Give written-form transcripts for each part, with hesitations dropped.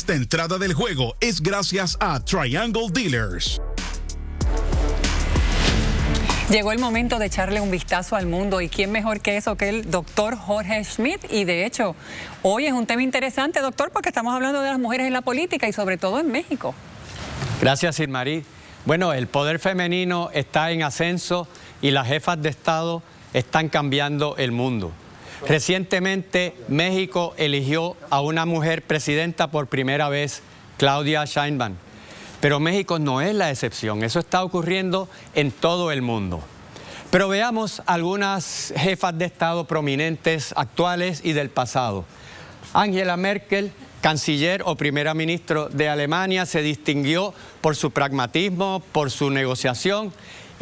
Esta entrada del juego es gracias a Triangle Dealers. Llegó el momento de echarle un vistazo al mundo, y quién mejor que eso que el doctor Jorge Schmidt. Y de hecho, hoy es un tema interesante, doctor, porque estamos hablando de las mujeres en la política y sobre todo en México. Gracias, Irmarí. Bueno, el poder femenino está en ascenso y las jefas de Estado están cambiando el mundo. Recientemente, México eligió a una mujer presidenta por primera vez, Claudia Sheinbaum. Pero México no es la excepción, eso está ocurriendo en todo el mundo. Pero veamos algunas jefas de Estado prominentes actuales y del pasado. Angela Merkel, canciller o primera ministra de Alemania, se distinguió por su pragmatismo, por su negociación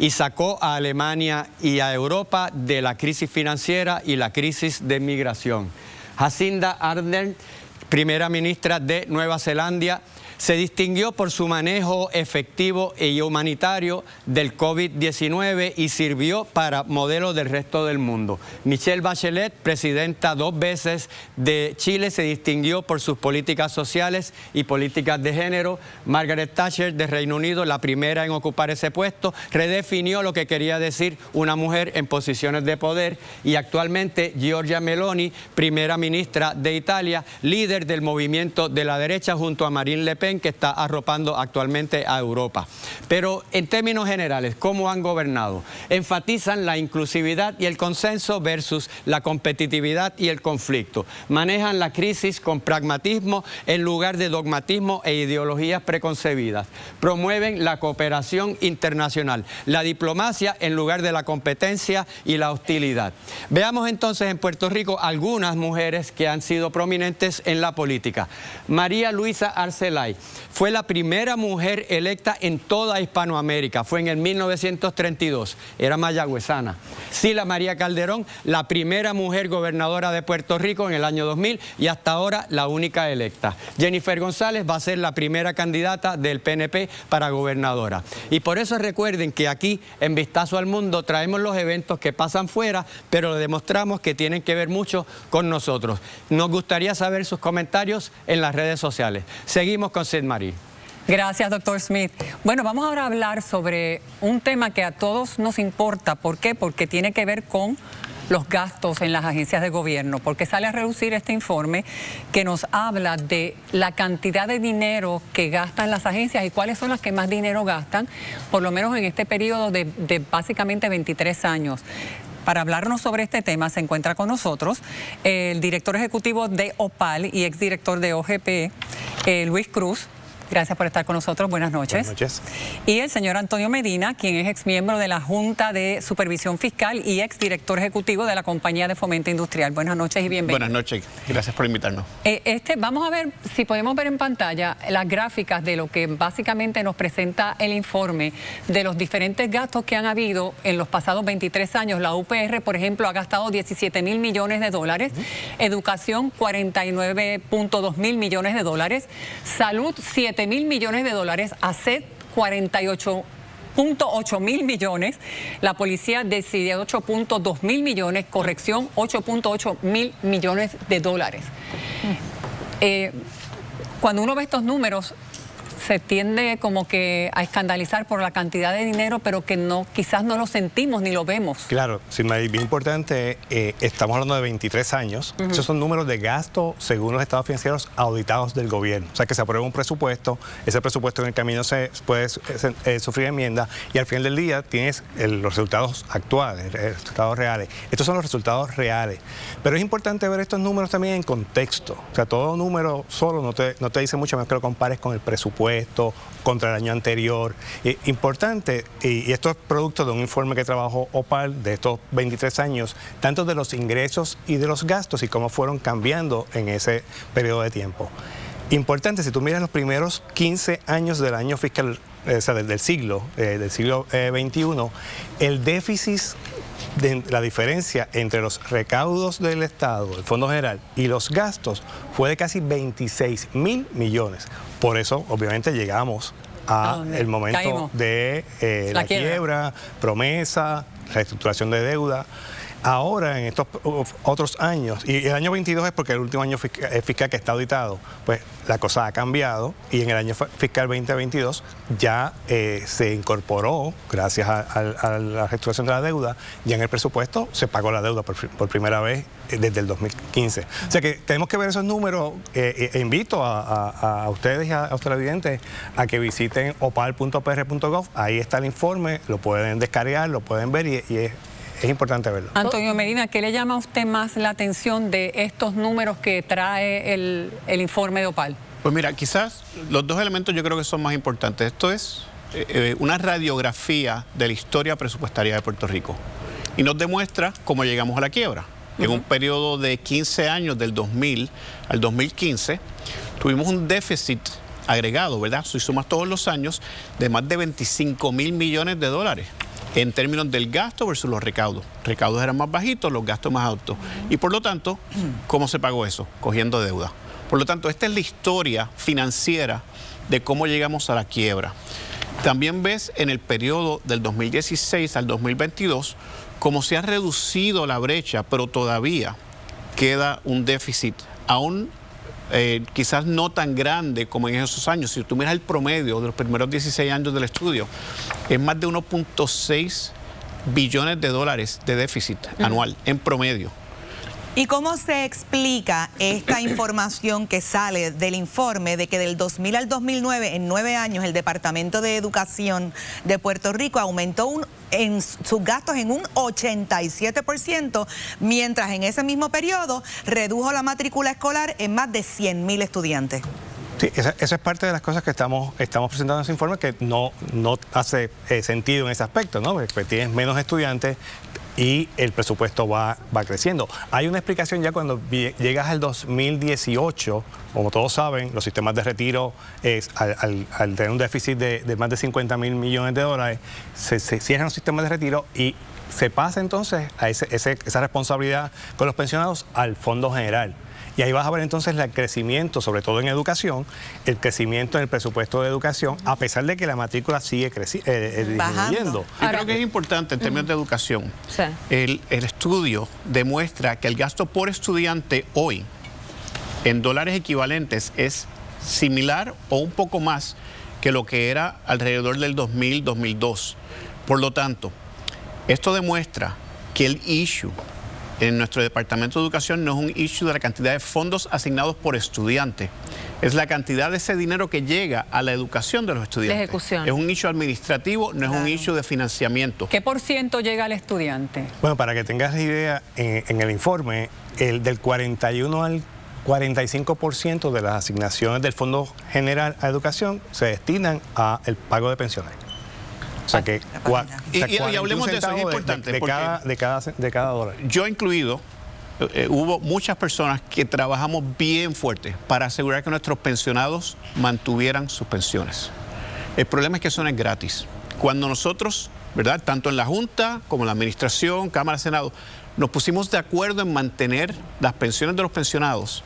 y sacó a Alemania y a Europa de la crisis financiera y la crisis de migración. Jacinda Ardern, primera ministra de Nueva Zelanda, se distinguió por su manejo efectivo y humanitario del COVID-19 y sirvió para modelo del resto del mundo. Michelle Bachelet, presidenta 2 veces de Chile, se distinguió por sus políticas sociales y políticas de género. Margaret Thatcher, de Reino Unido, la primera en ocupar ese puesto, redefinió lo que quería decir una mujer en posiciones de poder. Y actualmente Giorgia Meloni, primera ministra de Italia, líder del movimiento de la derecha junto a Marine Le Pen, que está arropando actualmente a Europa. Pero en términos generales, ¿cómo han gobernado? Enfatizan la inclusividad y el consenso versus la competitividad y el conflicto. Manejan la crisis con pragmatismo en lugar de dogmatismo e ideologías preconcebidas. Promueven la cooperación internacional, la diplomacia en lugar de la competencia y la hostilidad. Veamos entonces en Puerto Rico algunas mujeres que han sido prominentes en la política. María Luisa Arcelay fue la primera mujer electa en toda Hispanoamérica, fue en el 1932, era mayagüezana. Sila María Calderón, la primera mujer gobernadora de Puerto Rico en el año 2000 y hasta ahora la única electa. Jennifer González va a ser la primera candidata del PNP para gobernadora. Y por eso recuerden que aquí en Vistazo al Mundo traemos los eventos que pasan fuera, pero demostramos que tienen que ver mucho con nosotros. Nos gustaría saber sus comentarios en las redes sociales. Seguimos con Sid Marie. Gracias, doctor Smith. Bueno, vamos ahora a hablar sobre un tema que a todos nos importa. ¿Por qué? Porque tiene que ver con los gastos en las agencias de gobierno, porque sale a relucir este informe que nos habla de la cantidad de dinero que gastan las agencias y cuáles son las que más dinero gastan, por lo menos en este periodo de básicamente 23 años. Para hablarnos sobre este tema se encuentra con nosotros el director ejecutivo de OPAL y exdirector de OGP, Luis Cruz. Gracias por estar con nosotros. Buenas noches. Buenas noches. Y el señor Antonio Medina, quien es exmiembro de la Junta de Supervisión Fiscal y exdirector ejecutivo de la Compañía de Fomento Industrial. Buenas noches y bienvenido. Buenas noches. Gracias por invitarnos. Vamos a ver si podemos ver en pantalla las gráficas de lo que básicamente nos presenta el informe de los diferentes gastos que han habido en los pasados 23 años. La UPR, por ejemplo, ha gastado 17.000 millones de dólares. Educación, 49.2 mil millones de dólares. Salud, 7.000 millones de dólares. ASED, 48.8 mil millones. La policía, 18.2 mil millones. Corrección, 8.8 mil millones de dólares. Cuando uno ve estos números, se tiende como que a escandalizar por la cantidad de dinero, pero que no, quizás no lo sentimos ni lo vemos. Claro, sí, bien importante, estamos hablando de 23 años. Esos son números de gasto según los estados financieros auditados del gobierno. O sea, que se aprueba un presupuesto, ese presupuesto en el camino se puede sufrir enmienda y al final del día tienes los resultados actuales, los resultados reales. Estos son los resultados reales. Pero es importante ver estos números también en contexto. O sea, todo número solo no te dice mucho más que lo compares con el presupuesto, contra el año anterior. Importante, y esto es producto de un informe que trabajó OPAL de estos 23 años, tanto de los ingresos y de los gastos y cómo fueron cambiando en ese periodo de tiempo. Importante, si tú miras los primeros 15 años del año fiscal, o sea, del siglo XXI, el déficit, la diferencia entre los recaudos del Estado, el Fondo General, y los gastos fue de casi 26.000 millones. Por eso, obviamente, llegamos al momento de la quiebra, promesa, reestructuración de deuda. Ahora, en estos otros años, y el año 22 es porque el último año fiscal que está auditado, pues la cosa ha cambiado y en el año fiscal 2022 ya se incorporó, gracias a la reestructuración de la deuda, ya en el presupuesto se pagó la deuda por primera vez desde el 2015. O sea que tenemos que ver esos números. Invito a ustedes y a los televidentes a que visiten opal.pr.gov, ahí está el informe, lo pueden descargar, lo pueden ver y es importante verlo. Antonio Medina, ¿qué le llama a usted más la atención de estos números que trae el informe de Opal? Pues mira, quizás los dos elementos yo creo que son más importantes. Esto es una radiografía de la historia presupuestaria de Puerto Rico y nos demuestra cómo llegamos a la quiebra. En un periodo de 15 años, del 2000 al 2015, tuvimos un déficit agregado, ¿verdad? Si sumas todos los años, de más de 25.000 millones de dólares. En términos del gasto versus los recaudos. Recaudos eran más bajitos, los gastos más altos. Y por lo tanto, ¿cómo se pagó eso? Cogiendo deuda. Por lo tanto, esta es la historia financiera de cómo llegamos a la quiebra. También ves en el periodo del 2016 al 2022 cómo se ha reducido la brecha, pero todavía queda un déficit aún quizás no tan grande como en esos años. Si tú miras el promedio de los primeros 16 años del estudio, es más de 1.6 billones de dólares de déficit anual en promedio. ¿Y cómo se explica esta información que sale del informe de que del 2000 al 2009, en 9 años, el Departamento de Educación de Puerto Rico aumentó en sus gastos en un 87%, mientras en ese mismo periodo redujo la matrícula escolar en más de 100.000 estudiantes? Sí, esa es parte de las cosas que estamos presentando en ese informe, que no hace sentido en ese aspecto, ¿no? Porque tienes menos estudiantes y el presupuesto va creciendo. Hay una explicación ya cuando llegas al 2018, como todos saben, los sistemas de retiro, al tener un déficit de más de 50.000 millones de dólares, se cierran los sistemas de retiro y se pasa entonces a esa responsabilidad con los pensionados al Fondo General. Y ahí vas a ver entonces el crecimiento, sobre todo en educación, el crecimiento en el presupuesto de educación, a pesar de que la matrícula sigue disminuyendo. Yo creo que es importante en términos de educación. Sí. El estudio demuestra que el gasto por estudiante hoy, en dólares equivalentes, es similar o un poco más que lo que era alrededor del 2000-2002. Por lo tanto, esto demuestra que el issue en nuestro Departamento de Educación no es un issue de la cantidad de fondos asignados por estudiante, es la cantidad de ese dinero que llega a la educación de los estudiantes. De ejecución. Es un issue administrativo, no es un issue de financiamiento. ¿Qué por ciento llega al estudiante? Bueno, para que tengas idea, en el informe, del 41 al 45% de las asignaciones del Fondo General a Educación se destinan al pago de pensiones. O sea que y hablemos de eso, es importante. De cada dólar. Yo incluido, hubo muchas personas que trabajamos bien fuerte para asegurar que nuestros pensionados mantuvieran sus pensiones. El problema es que eso no es gratis. Cuando nosotros, ¿verdad?, tanto en la Junta como en la Administración, Cámara, Senado, nos pusimos de acuerdo en mantener las pensiones de los pensionados,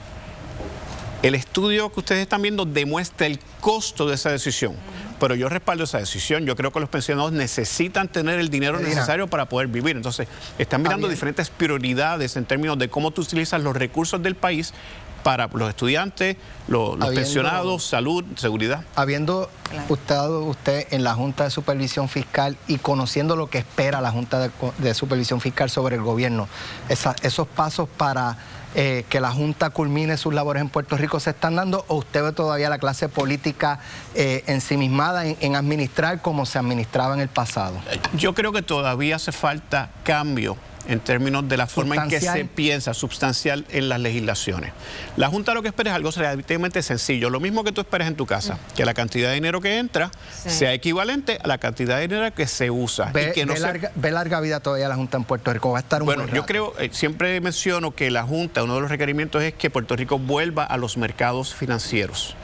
el estudio que ustedes están viendo demuestra el costo de esa decisión. Pero yo respaldo esa decisión. Yo creo que los pensionados necesitan tener el dinero necesario para poder vivir. Entonces, están mirando diferentes prioridades en términos de cómo tú utilizas los recursos del país para los estudiantes, los pensionados, salud, seguridad. Habiendo estado usted en la Junta de Supervisión Fiscal y conociendo lo que espera la Junta de Supervisión Fiscal sobre el gobierno, esos pasos para que la Junta culmine sus labores en Puerto Rico se están dando, o usted ve todavía la clase política ensimismada en administrar como se administraba en el pasado? Yo creo que todavía hace falta cambio en términos de la forma en que se piensa, sustancial en las legislaciones. La Junta lo que espera es algo relativamente sencillo, lo mismo que tú esperas en tu casa, que la cantidad de dinero que entra sea equivalente a la cantidad de dinero que se usa. ¿Ve larga vida todavía la Junta en Puerto Rico? ¿Va a estar un buen rato? Yo creo, siempre menciono que la Junta, uno de los requerimientos es que Puerto Rico vuelva a los mercados financieros.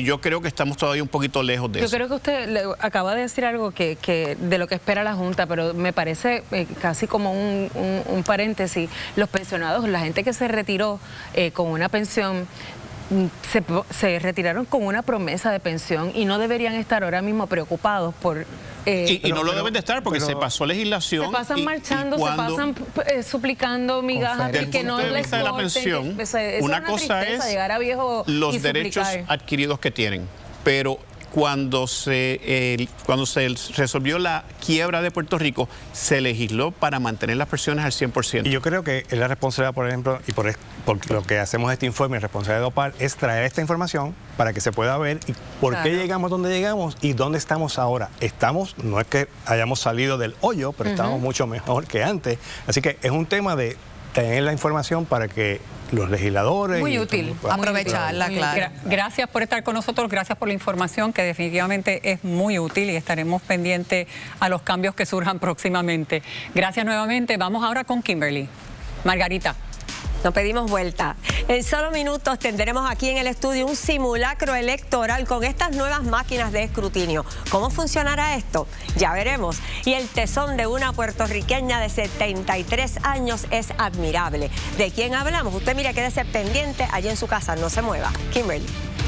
Yo creo que estamos todavía un poquito lejos de eso. Yo creo que usted acaba de decir algo que de lo que espera la Junta, pero me parece casi como un paréntesis. Los pensionados, la gente que se retiró con una pensión, se retiraron con una promesa de pensión y no deberían estar ahora mismo preocupados por... y no lo deben de estar porque se pasó legislación. Se pasan marchando, se pasan suplicando migajas y que no les corten. La pensión, una cosa es llegar a viejo los derechos adquiridos que tienen, pero cuando se resolvió la quiebra de Puerto Rico, se legisló para mantener las pensiones al 100%. Y yo creo que es la responsabilidad, por ejemplo, y por lo que hacemos este informe, la responsabilidad de OPAL es traer esta información para que se pueda ver y por qué llegamos donde llegamos y dónde estamos ahora. No es que hayamos salido del hoyo, pero estamos mucho mejor que antes. Así que es un tema de tener la información para que los legisladores... Muy útil. Aprovecharla, claro. Gracias por estar con nosotros, gracias por la información que definitivamente es muy útil y estaremos pendientes a los cambios que surjan próximamente. Gracias nuevamente. Vamos ahora con Kimberly. Margarita. Nos pedimos vuelta. En solo minutos tendremos aquí en el estudio un simulacro electoral con estas nuevas máquinas de escrutinio. ¿Cómo funcionará esto? Ya veremos. Y el tesón de una puertorriqueña de 73 años es admirable. ¿De quién hablamos? Usted mire, quédese pendiente allí en su casa, no se mueva. Kimberly.